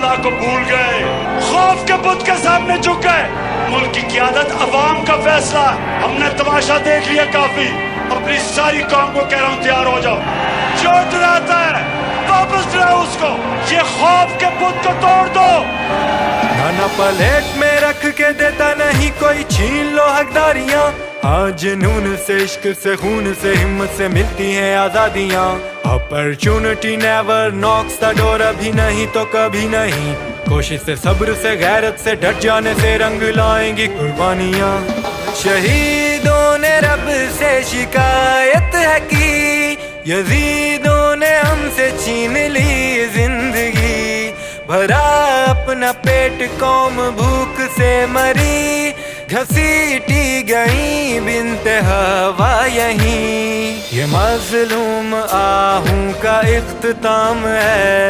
अल्लाह को भूल गए, खौफ के बुत के सामने झुक गए। मुल्क की क़यादत अवाम का फैसला। हमने तमाशा देख लिया काफी। अपनी सारी कौम को कह रहा हूं, तैयार हो जाओ। जो डराता है वापस डराओ उसको। ये खौफ के बुत को तोड़ दो। खाना पलेट में रख के देता नहीं कोई, छीन लो हकदारियां। आज नून से, इश्क से, खून से, हिम्मत से मिलती हैं आजादियां। Opportunity never knocks the door, अभी नहीं तो कभी नहीं। कोशिश से, सब्र से, गैरत से, डट जाने से रंग लाएंगी कुर्बानियां। शहीदों ने रब से शिकायत है की, यजीदों ने हमसे छीन ली जिंदगी। भरा अपना पेट कौम भूख से मरी, घसीटी गई बिन्ते हवा यहीं। ये मज़लूम आहूं का इख्तिताम है।